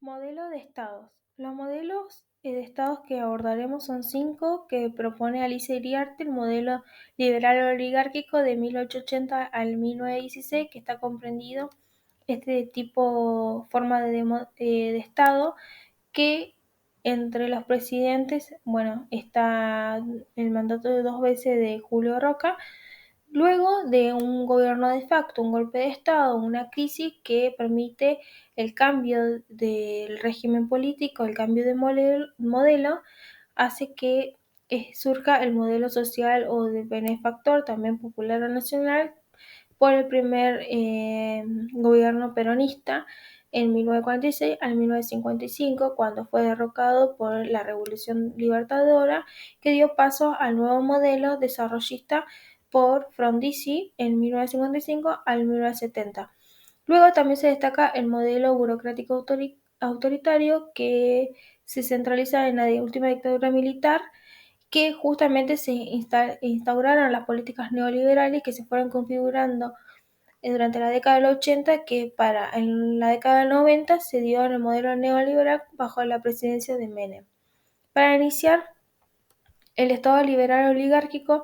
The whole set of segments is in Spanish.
Modelo de estados. Los modelos de estados que abordaremos son 5 que propone Alicia Iriarte, el modelo liberal oligárquico de 1880 al 1916, que está comprendido este forma de estado, que entre los presidentes, está el mandato de 2 veces de Julio Roca. Luego de un gobierno de facto, un golpe de Estado, una crisis que permite el cambio del régimen político, el cambio de modelo, hace que surja el modelo social o de benefactor, también popular o nacional, por el primer gobierno peronista en 1946 al 1955, cuando fue derrocado por la Revolución Libertadora, que dio paso al nuevo modelo desarrollista por Frondizi en 1955 al 1970. Luego también se destaca el modelo burocrático autoritario, que se centraliza en la última dictadura militar, que justamente se instauraron las políticas neoliberales que se fueron configurando durante la década del 80, que en la década del 90 se dio en el modelo neoliberal bajo la presidencia de Menem. Para iniciar, el Estado liberal oligárquico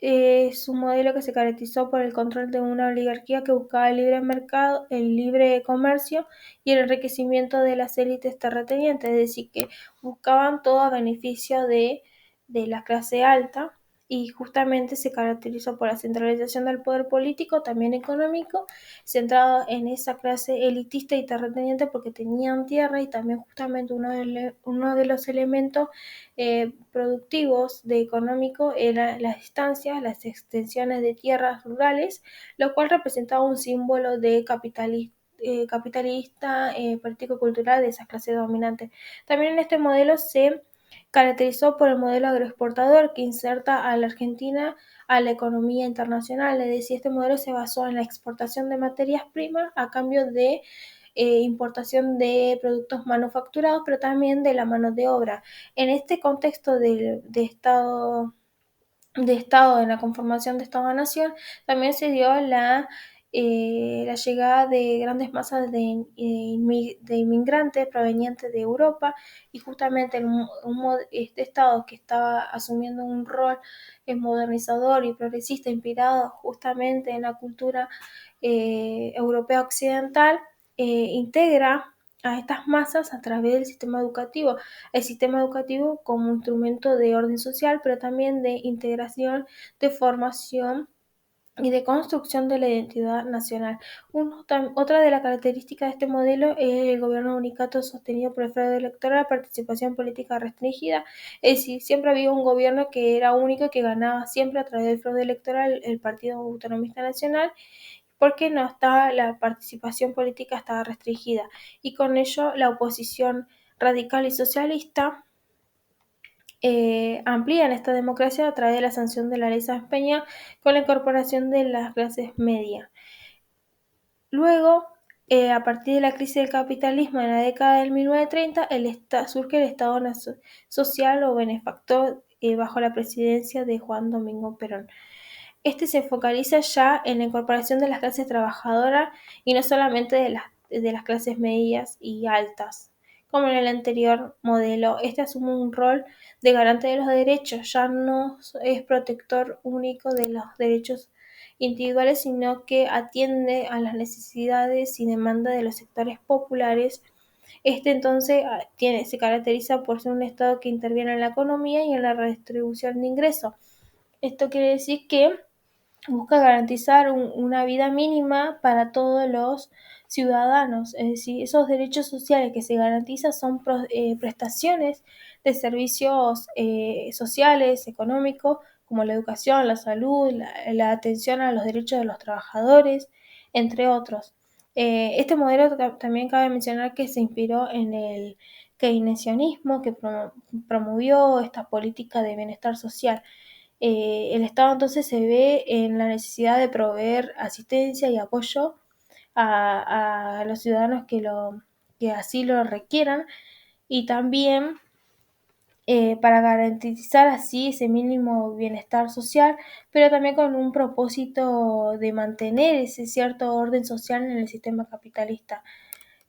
es un modelo que se caracterizó por el control de una oligarquía que buscaba el libre mercado, el libre comercio y el enriquecimiento de las élites terratenientes, es decir, que buscaban todo a beneficio de la clase alta, y justamente se caracterizó por la centralización del poder político, también económico, centrado en esa clase elitista y terrateniente porque tenían tierra, y también justamente uno de los elementos productivos de económico eran las estancias, las extensiones de tierras rurales, lo cual representaba un símbolo de capitalista, político-cultural de esa clase dominante. También en este modelo se caracterizó por el modelo agroexportador, que inserta a la Argentina a la economía internacional, es decir, este modelo se basó en la exportación de materias primas a cambio de importación de productos manufacturados, pero también de la mano de obra. En este contexto de Estado, en la conformación de Estado-Nación, también se dio la llegada de grandes masas de inmigrantes provenientes de Europa, y justamente este Estado, que estaba asumiendo un rol modernizador y progresista, inspirado justamente en la cultura europea occidental, integra a estas masas a través del sistema educativo. El sistema educativo como instrumento de orden social, pero también de integración, de formación y de construcción de la identidad nacional. Otra de las características de este modelo es el gobierno unicato sostenido por el fraude electoral, participación política restringida, es decir, siempre había un gobierno que era único y que ganaba siempre a través del fraude electoral el Partido Autonomista Nacional, porque la participación política estaba restringida, y con ello la oposición radical y socialista amplían esta democracia a través de la sanción de la ley Sáenz Peña, con la incorporación de las clases medias. Luego, a partir de la crisis del capitalismo en la década del 1930, surge el Estado social o benefactor bajo la presidencia de Juan Domingo Perón. Este se focaliza ya en la incorporación de las clases trabajadoras y no solamente de las clases medias y altas. Como en el anterior modelo, este asume un rol de garante de los derechos, ya no es protector único de los derechos individuales, sino que atiende a las necesidades y demandas de los sectores populares. Este entonces se caracteriza por ser un Estado que interviene en la economía y en la redistribución de ingresos. Esto quiere decir que busca garantizar una vida mínima para todos los ciudadanos, es decir, esos derechos sociales que se garantizan son prestaciones de servicios sociales, económicos, como la educación, la salud, la atención a los derechos de los trabajadores, entre otros. Este modelo también cabe mencionar que se inspiró en el keynesianismo, que promovió esta política de bienestar social. El Estado entonces se ve en la necesidad de proveer asistencia y apoyo a los ciudadanos que así lo requieran, y también para garantizar así ese mínimo bienestar social, pero también con un propósito de mantener ese cierto orden social en el sistema capitalista,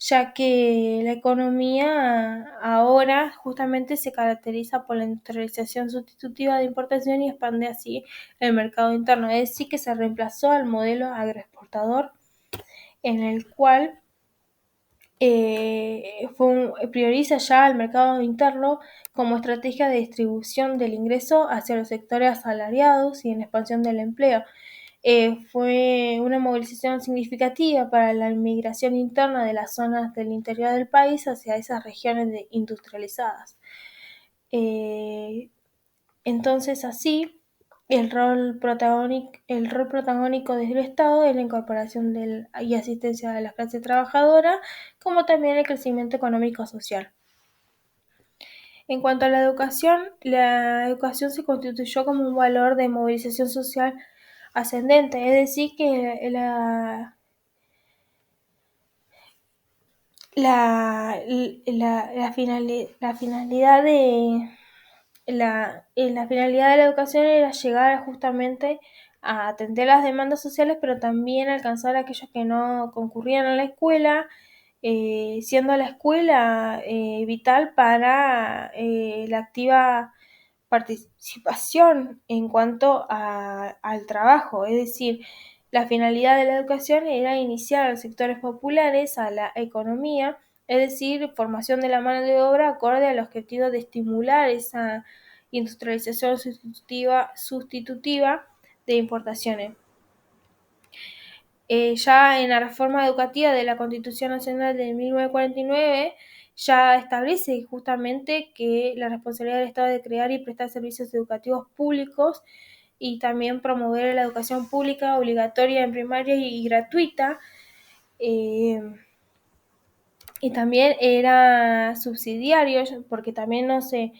ya que la economía ahora justamente se caracteriza por la industrialización sustitutiva de importación y expande así el mercado interno, es decir, que se reemplazó al modelo agroexportador en el cual prioriza ya el mercado interno como estrategia de distribución del ingreso hacia los sectores asalariados y en expansión del empleo. Fue una movilización significativa para la inmigración interna de las zonas del interior del país hacia esas regiones industrializadas. Eh, entonces así, el rol protagónico del Estado es la incorporación y asistencia de la clase trabajadora, como también el crecimiento económico social. En cuanto a la educación se constituyó como un valor de movilización social ascendente, es decir, que la finalidad de la finalidad de la educación era llegar justamente a atender las demandas sociales, pero también alcanzar a aquellos que no concurrían a la escuela, siendo la escuela vital para la activa participación en cuanto al trabajo, es decir, la finalidad de la educación era iniciar a los sectores populares a la economía, es decir, formación de la mano de obra acorde al objetivo de estimular esa industrialización sustitutiva de importaciones. Ya en la reforma educativa de la Constitución Nacional de 1949 ya establece justamente que la responsabilidad del Estado de crear y prestar servicios educativos públicos y también promover la educación pública obligatoria en primaria y gratuita. Y también era subsidiario porque también no se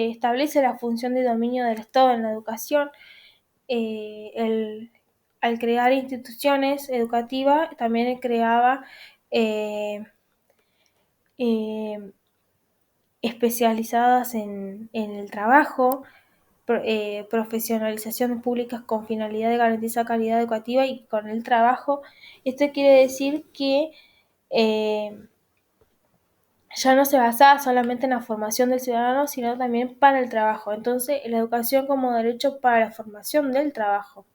establece la función de dominio del Estado en la educación. Al crear instituciones educativas también creaba eh, eh, especializadas en el trabajo, profesionalizaciones públicas con finalidad de garantizar calidad educativa y con el trabajo. Esto quiere decir que ya no se basaba solamente en la formación del ciudadano, sino también para el trabajo. Entonces, la educación como derecho para la formación del trabajo.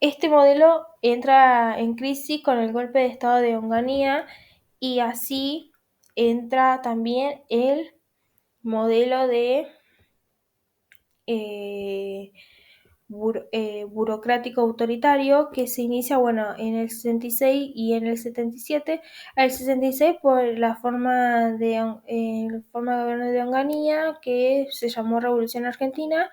Este modelo entra en crisis con el golpe de estado de Onganía y así entra también el modelo de eh, burocrático autoritario que se inicia en el 66 y en el 77. El 66 por la forma de gobierno de Onganía que se llamó Revolución Argentina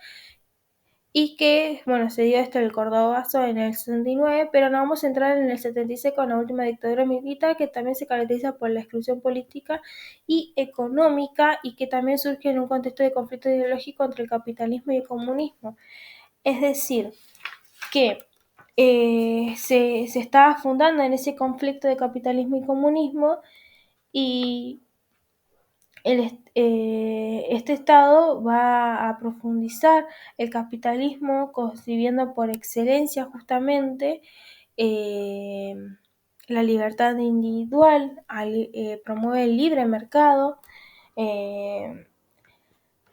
y que, se dio esto del Cordobazo en el 69, pero no vamos a entrar en el 76 con la última dictadura militar, que también se caracteriza por la exclusión política y económica y que también surge en un contexto de conflicto ideológico entre el capitalismo y el comunismo. Es decir, que se estaba fundando en ese conflicto de capitalismo y comunismo y este Estado va a profundizar el capitalismo, concibiendo por excelencia justamente eh, la libertad individual, promueve el libre mercado,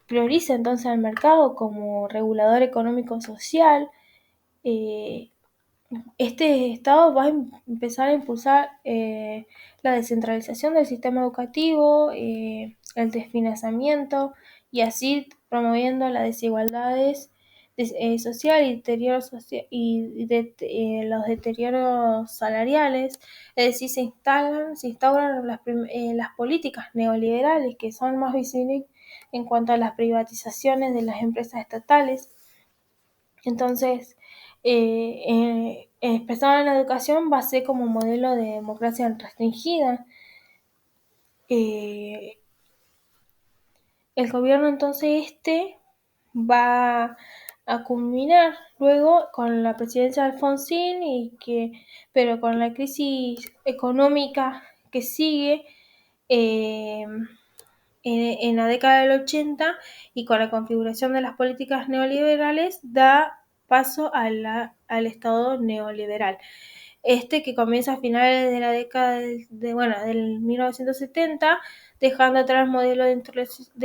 prioriza entonces al mercado como regulador económico-social. Este Estado va a empezar a impulsar la descentralización del sistema educativo, el desfinanciamiento y así promoviendo las desigualdades social y los deterioros salariales. Es decir, se instauran las políticas neoliberales que son más visibles en cuanto a las privatizaciones de las empresas estatales. Entonces, expresado en la educación va a ser como modelo de democracia restringida. El gobierno entonces va a culminar luego con la presidencia de Alfonsín pero con la crisis económica que sigue eh, en la década del 80 y con la configuración de las políticas neoliberales da paso al Estado neoliberal. que comienza a finales de la década del 1970, dejando atrás el modelo de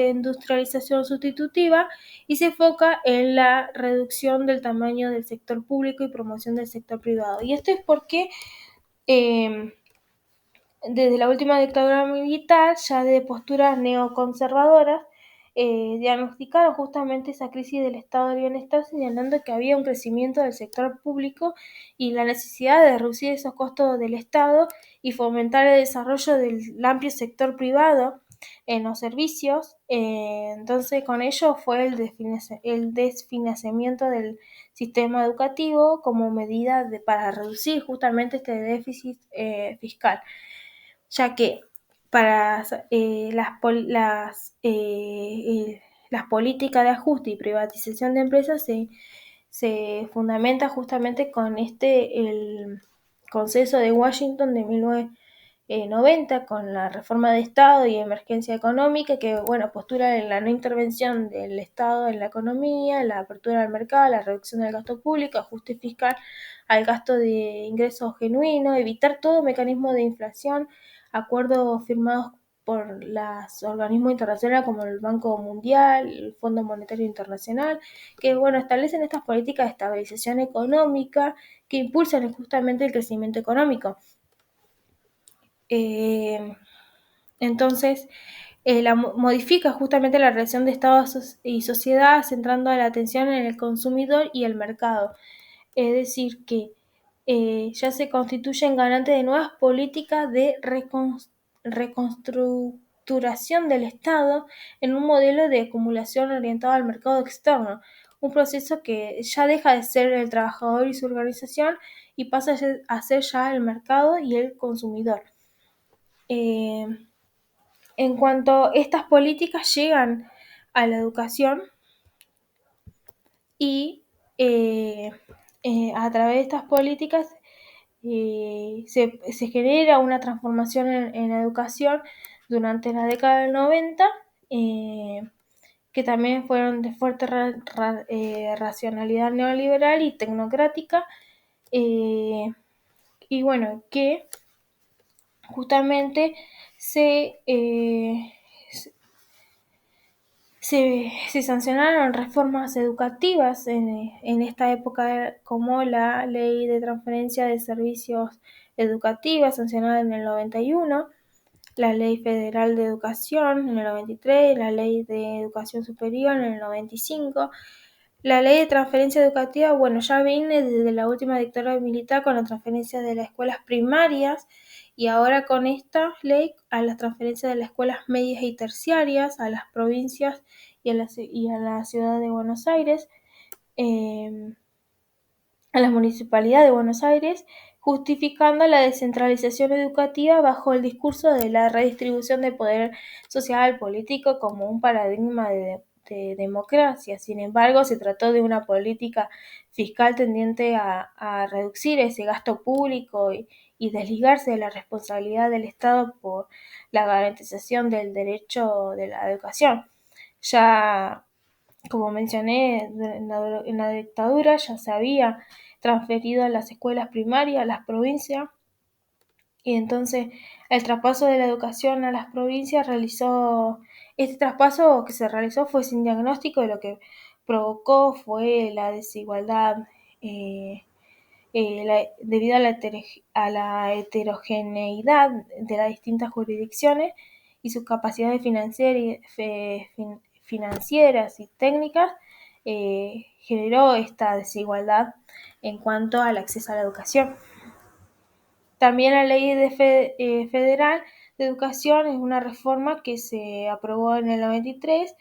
industrialización sustitutiva y se enfoca en la reducción del tamaño del sector público y promoción del sector privado. Y esto es porque desde la última dictadura militar, ya de posturas neoconservadoras, diagnosticaron justamente esa crisis del estado de bienestar, señalando que había un crecimiento del sector público y la necesidad de reducir esos costos del Estado y fomentar el desarrollo del amplio sector privado en los servicios. Entonces, con ello fue el desfinanciamiento del sistema educativo como medida para reducir justamente este déficit fiscal, ya que para las políticas de ajuste y privatización de empresas se fundamenta justamente con el Consenso de Washington de 1990, con la reforma de Estado y emergencia económica, que postula la no intervención del Estado en la economía, la apertura del mercado, la reducción del gasto público, ajuste fiscal al gasto de ingresos genuinos, evitar todo mecanismo de inflación, acuerdos firmados por los organismos internacionales como el Banco Mundial, el Fondo Monetario Internacional, que establecen estas políticas de estabilización económica que impulsan justamente el crecimiento económico. Entonces, modifica justamente la relación de Estado y sociedad, centrando la atención en el consumidor y el mercado. Es decir, que ya se constituyen garantes de nuevas políticas de reconstructuración del Estado en un modelo de acumulación orientado al mercado externo, un proceso que ya deja de ser el trabajador y su organización y pasa a ser ya el mercado y el consumidor. En cuanto estas políticas llegan a la educación y a través de estas políticas se genera una transformación en la educación durante la década del 90, que también fueron de fuerte racionalidad neoliberal y tecnocrática, y que justamente se sancionaron reformas educativas en esta época, como la Ley de Transferencia de Servicios Educativos, sancionada en el 91, la Ley Federal de Educación en el 93, la Ley de Educación Superior en el 95. La Ley de Transferencia Educativa, ya viene desde la última dictadura militar con la transferencia de las escuelas primarias, y ahora con esta ley a las transferencias de las escuelas medias y terciarias a las provincias y a la ciudad de Buenos Aires, a la Municipalidad de Buenos Aires, justificando la descentralización educativa bajo el discurso de la redistribución de poder social político como un paradigma de democracia. Sin embargo, se trató de una política fiscal tendiente a reducir ese gasto público y desligarse de la responsabilidad del Estado por la garantización del derecho de la educación. Ya, como mencioné, en la dictadura ya se había transferido a las escuelas primarias a las provincias, y entonces el traspaso de la educación a las provincias este traspaso que se realizó fue sin diagnóstico, y lo que provocó fue la desigualdad debido a la heterogeneidad de las distintas jurisdicciones y sus capacidades financieras y técnicas, generó esta desigualdad en cuanto al acceso a la educación. También la Ley Federal de Educación es una reforma que se aprobó en el 93,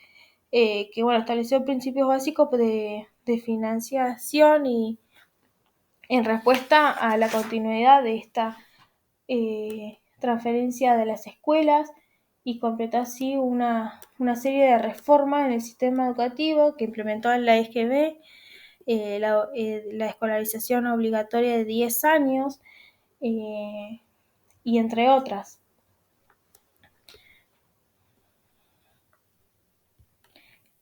que estableció principios básicos de financiación y en respuesta a la continuidad de esta transferencia de las escuelas, y completó así una serie de reformas en el sistema educativo que implementó en la EGB, la escolarización obligatoria de 10 años, y entre otras.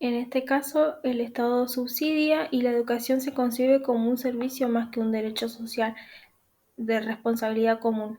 En este caso, el Estado subsidia y la educación se concibe como un servicio más que un derecho social. de responsabilidad común.